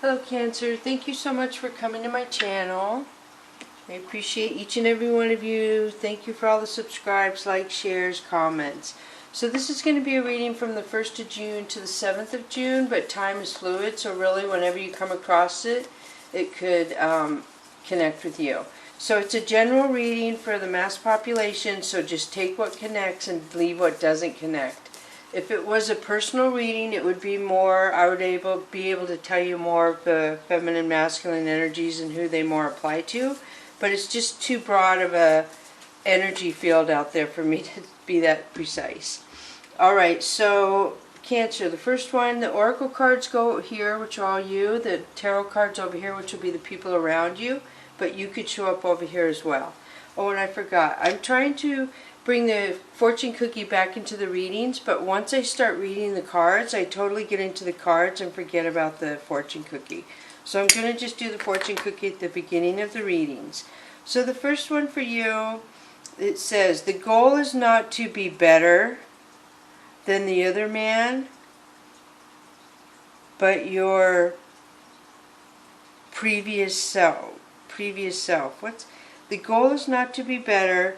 Hello Cancer, thank you so much for coming to my channel. I appreciate each and every one of you. Thank you for all the subscribes, likes, shares, comments. So this is going to be a reading from the 1st of June to the 7th of June, but time is fluid, so really whenever you come across it, it could connect with you. So it's a general reading for the mass population, so just take what connects and leave what doesn't connect. If it was a personal reading, it would be more, I would be able to tell you more of the feminine, masculine energies and who they more apply to. But it's just too broad of a energy field out there for me to be that precise. Alright, so Cancer, the first one, the oracle cards go here, which are all you. The tarot cards over here, which will be the people around you. But you could show up over here as well. Oh, and I forgot. I'm trying to bring the fortune cookie back into the readings, but once I start reading the cards, I totally get into the cards and forget about the fortune cookie. So I'm going to just do the fortune cookie at the beginning of the readings. So the first one for you, it says, the goal is not to be better than the other man, but your previous self. The goal is not to be better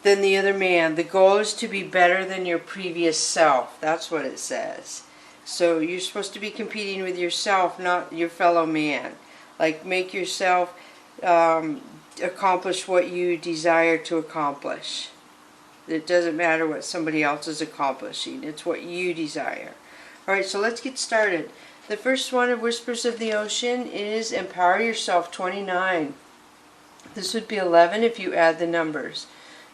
than the other man. The goal is to be better than your previous self. That's what it says. So you're supposed to be competing with yourself, not your fellow man. Like, make yourself accomplish what you desire to accomplish. It doesn't matter what somebody else is accomplishing. It's what you desire. Alright, so let's get started. The first one of Whispers of the Ocean is Empower Yourself 29. This would be 11 if you add the numbers.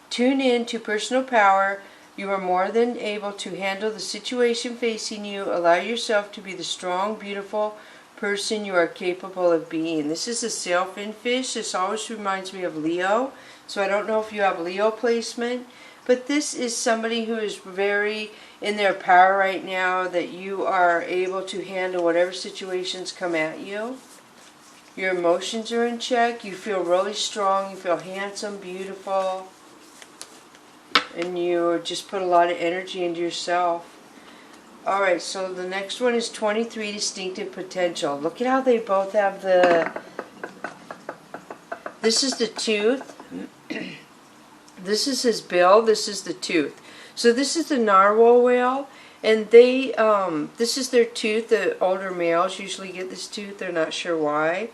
Tune in to personal power. You are more than able to handle the situation facing you. Allow yourself to be the strong, beautiful person you are capable of being. This is a sailfin fish. This always reminds me of Leo. So I don't know if you have Leo placement, but this is somebody who is very in their power right now, that you are able to handle whatever situations come at you. Your emotions are in check. You feel really strong. You feel handsome, beautiful. And you just put a lot of energy into yourself. Alright, so the next one is 23, Distinctive Potential. Look at how they both have the... This is the tooth. This is his bill. This is the tooth. So this is the narwhal whale. And they, this is their tooth. The older males usually get this tooth. They're not sure why.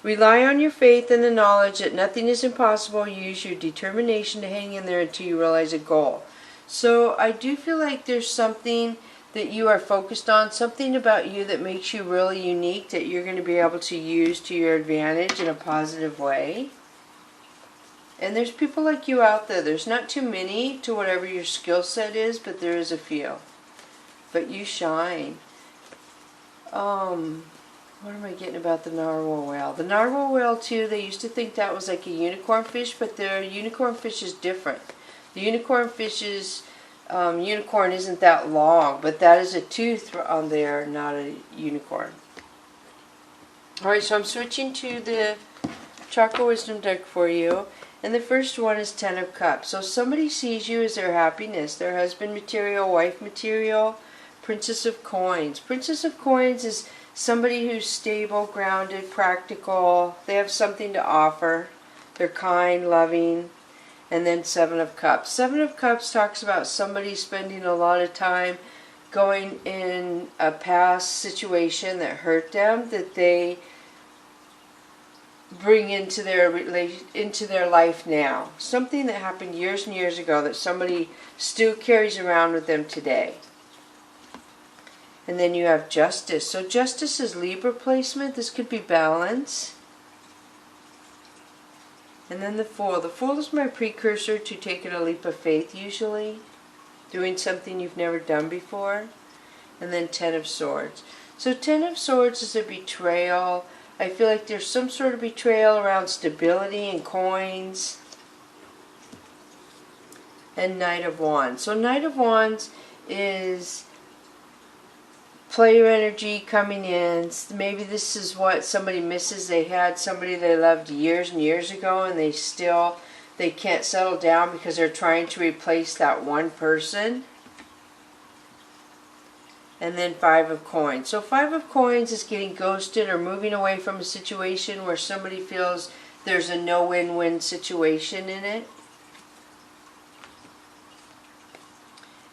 Rely on your faith and the knowledge that nothing is impossible. Use your determination to hang in there until you realize a goal. So I do feel like there's something that you are focused on, something about you that makes you really unique, that you're going to be able to use to your advantage in a positive way. And there's people like you out there. There's not too many to whatever your skill set is, but there is a few. But you shine. What am I getting about the narwhal whale? The narwhal whale, too, they used to think that was like a unicorn fish, but the unicorn fish is different. The unicorn fish's unicorn isn't that long, but that is a tooth on there, not a unicorn. Alright, so I'm switching to the Chakra Wisdom deck for you. And the first one is 10 of Cups. So somebody sees you as their happiness, their husband material, wife material. Princess of Coins. Princess of Coins is somebody who's stable, grounded, practical. They have something to offer. They're kind, loving. And then 7 of Cups. 7 of Cups talks about somebody spending a lot of time going in a past situation that hurt them, that they bring into their life now. Something that happened years and years ago that somebody still carries around with them today. And then you have Justice. So Justice is Libra placement. This could be balance. And then the Fool. The Fool is my precursor to taking a leap of faith usually. Doing something you've never done before. And then 10 of Swords. So 10 of Swords is a betrayal. I feel like there's some sort of betrayal around stability and coins. And Knight of Wands. So Knight of Wands is player energy coming in. Maybe this is what somebody misses. They had somebody they loved years and years ago, and they can't settle down because they're trying to replace that one person. And then 5 of Coins. So 5 of Coins is getting ghosted or moving away from a situation where somebody feels there's a no win-win situation in it.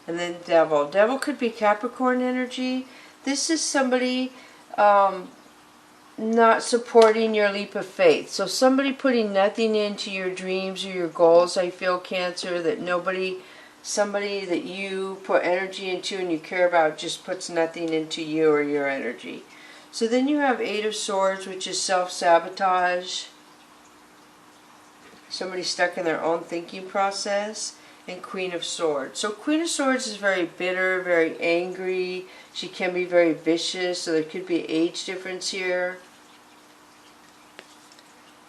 And then Devil. Devil could be Capricorn energy. This is somebody not supporting your leap of faith. So somebody putting nothing into your dreams or your goals. I feel, Cancer, that somebody that you put energy into and you care about just puts nothing into you or your energy. So then you have 8 of Swords, which is self-sabotage. Somebody stuck in their own thinking process. And Queen of Swords. So Queen of Swords is very bitter, very angry. She can be very vicious, so there could be age difference here.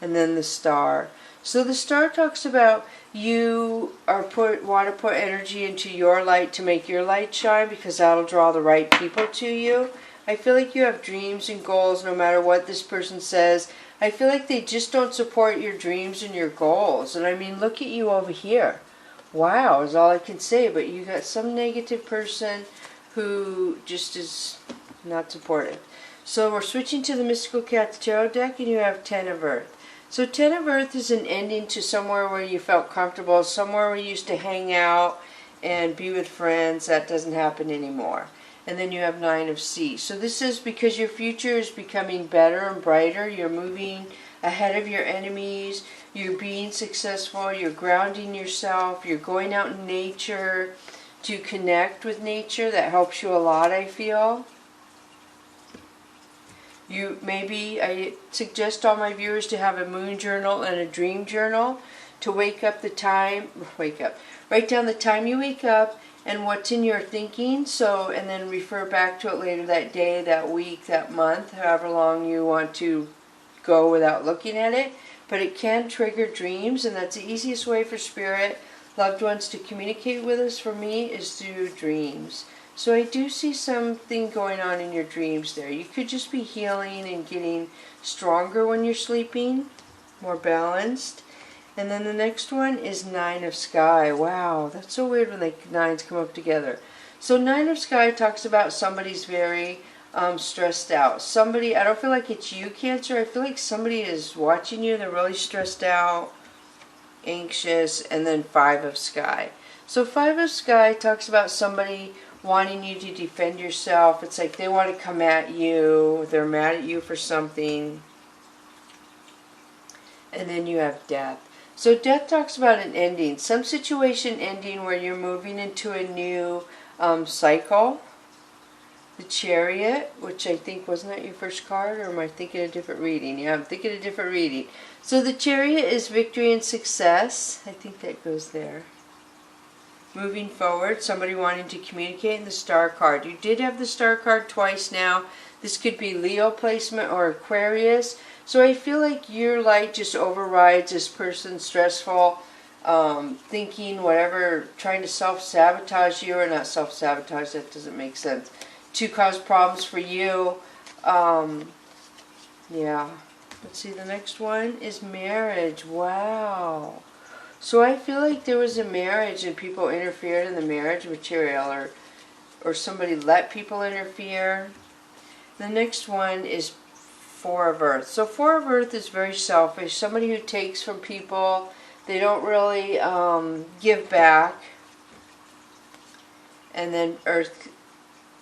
And then the Star. So the Star talks about you want to put energy into your light to make your light shine, because that'll draw the right people to you. I feel like you have dreams and goals no matter what this person says. I feel like they just don't support your dreams and your goals. And I mean, look at you over here. Wow, is all I can say, but you got some negative person who just is not supportive. So we're switching to the Mystical Cat Tarot deck, and you have 10 of Earth. So 10 of Earth is an ending to somewhere where you felt comfortable, somewhere where you used to hang out and be with friends. That doesn't happen anymore. And then you have 9 of Sea. So this is because your future is becoming better and brighter. You're moving ahead of your enemies. You're being successful, you're grounding yourself, you're going out in nature to connect with nature. That helps you a lot, I feel. I suggest all my viewers to have a moon journal and a dream journal to write down the time you wake up and what's in your thinking, and then refer back to it later that day, that week, that month, however long you want to go without looking at it. But it can trigger dreams, and that's the easiest way for spirit, loved ones, to communicate with us, for me, is through dreams. So I do see something going on in your dreams there. You could just be healing and getting stronger when you're sleeping, more balanced. And then the next one is 9 of Sky. Wow, that's so weird when the 9s come up together. So 9 of Sky talks about somebody's very stressed out. Somebody, I don't feel like it's you, Cancer. I feel like somebody is watching you. They're really stressed out, anxious, and then 5 of Sky. So 5 of Sky talks about somebody wanting you to defend yourself. It's like they want to come at you. They're mad at you for something. And then you have Death. So Death talks about an ending. Some situation ending where you're moving into a new cycle. The Chariot, which I think, wasn't that your first card, or am I thinking a different reading? Yeah, I'm thinking a different reading. So the Chariot is victory and success. I think that goes there. Moving forward, somebody wanting to communicate, in the Star card. You did have the Star card twice now. This could be Leo placement or Aquarius. So I feel like your light just overrides this person's stressful thinking, whatever, trying to self-sabotage you, or not self-sabotage, that doesn't make sense, to cause problems for you. Yeah. Let's see, the next one is marriage. Wow. So I feel like there was a marriage and people interfered in the marriage material, or somebody let people interfere. The next one is 4 of Earth. So 4 of Earth is very selfish. Somebody who takes from people. They don't really give back. And then Earth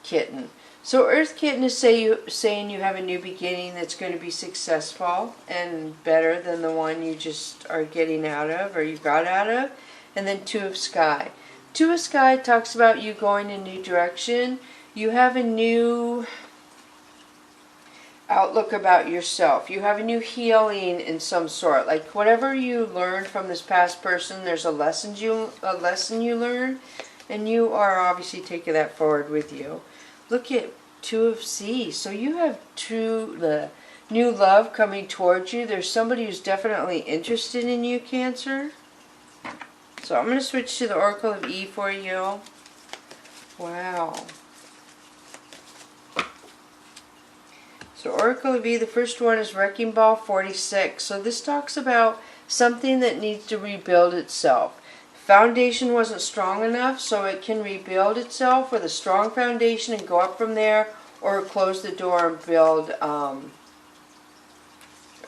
Kitten. So Earth Kitten is saying you have a new beginning that's going to be successful and better than the one you just are getting out of, or you got out of. And then 2 of Sky. 2 of Sky talks about you going in a new direction. You have a new outlook about yourself. You have a new healing in some sort. Like whatever you learned from this past person, there's a lesson you learned, and you are obviously taking that forward with you. Look at 2 of Sea. So you have the new love coming towards you. There's somebody who's definitely interested in you, Cancer. So I'm going to switch to the Oracle of E for you. Wow. So Oracle of E, the first one is Wrecking Ball 46. So this talks about something that needs to rebuild itself. foundation wasn't strong enough, so it can rebuild itself with a strong foundation and go up from there, or close the door and build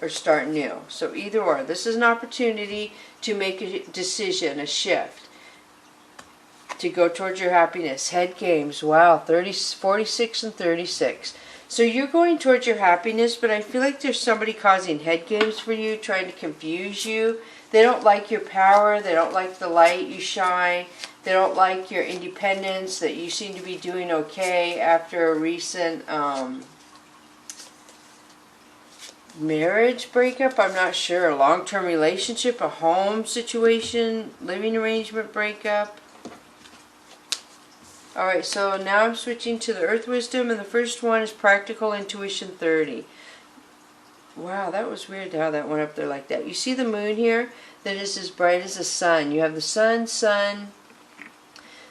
or start new. So either or. This is an opportunity to make a decision, a shift, to go towards your happiness. Head games, wow, 46 and 36. So you're going towards your happiness, but I feel like there's somebody causing head games for you, trying to confuse you. They don't like your power. They don't like the light you shine. They don't like your independence, that you seem to be doing okay after a recent marriage breakup. I'm not sure. A long-term relationship, a home situation, living arrangement breakup. Alright, so now I'm switching to the Earth Wisdom, and the first one is Practical Intuition 30. Wow, that was weird how that went up there like that. You see the moon here? That is as bright as the sun. You have the sun.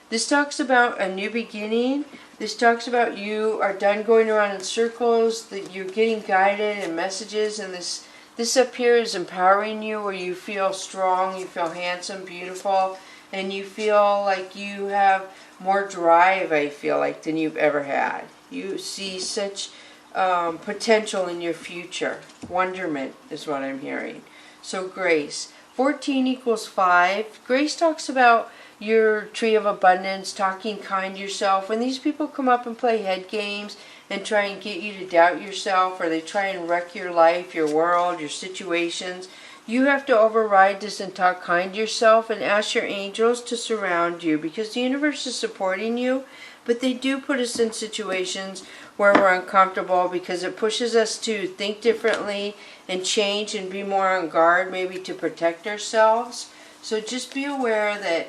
This talks about a new beginning. This talks about you are done going around in circles, that you're getting guided and messages, and this up here is empowering you, where you feel strong, you feel handsome, beautiful, and you feel like you have more drive, I feel like, than you've ever had. You see such potential in your future. Wonderment is what I'm hearing. So grace. 14 equals 5. Grace talks about your tree of abundance, talking kind to yourself. When these people come up and play head games and try and get you to doubt yourself, or they try and wreck your life, your world, your situations, you have to override this and talk kind to yourself and ask your angels to surround you, because the universe is supporting you, but they do put us in situations where we're uncomfortable, because it pushes us to think differently and change and be more on guard, maybe to protect ourselves. So just be aware that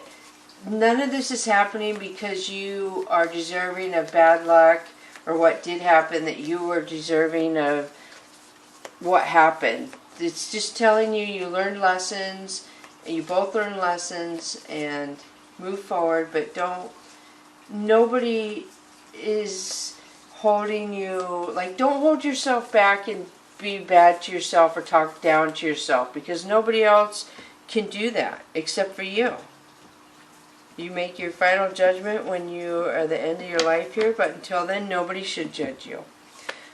none of this is happening because you are deserving of bad luck or what did happen, that you were deserving of what happened. It's just telling you you learned lessons, and you both learned lessons, and move forward, but nobody is holding you, like, don't hold yourself back and be bad to yourself or talk down to yourself, because nobody else can do that except for you. You make your final judgment when you are at the end of your life here, but until then, nobody should judge you.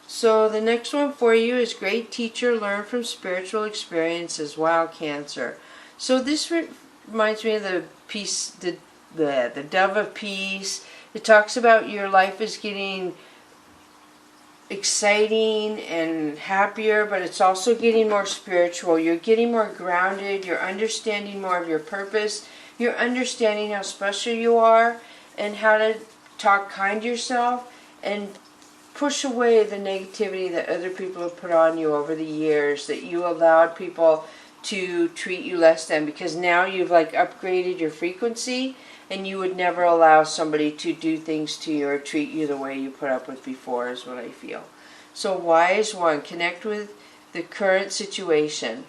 So the next one for you is Great Teacher, Learn from Spiritual Experiences. Wow, Cancer. So this reminds me of the peace, the dove of peace. It talks about your life is getting exciting and happier, but it's also getting more spiritual. You're getting more grounded. You're understanding more of your purpose. You're understanding how special you are and how to talk kind to yourself and push away the negativity that other people have put on you over the years, that you allowed people to treat you less than, because now you've like upgraded your frequency, and you would never allow somebody to do things to you or treat you the way you put up with before, is what I feel. So wise one, connect with the current situation.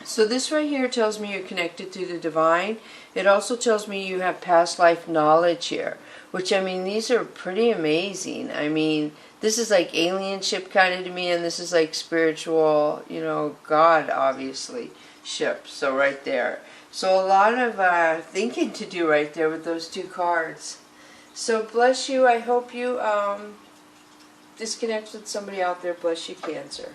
So this right here tells me you're connected to the divine. It also tells me you have past life knowledge here, which, I mean, these are pretty amazing. I mean, this is like alien ship kind of to me, and this is like spiritual, you know, God, obviously, ship. So right there. So a lot of thinking to do right there with those two cards. So bless you. I hope you disconnect with somebody out there. Bless you, Cancer.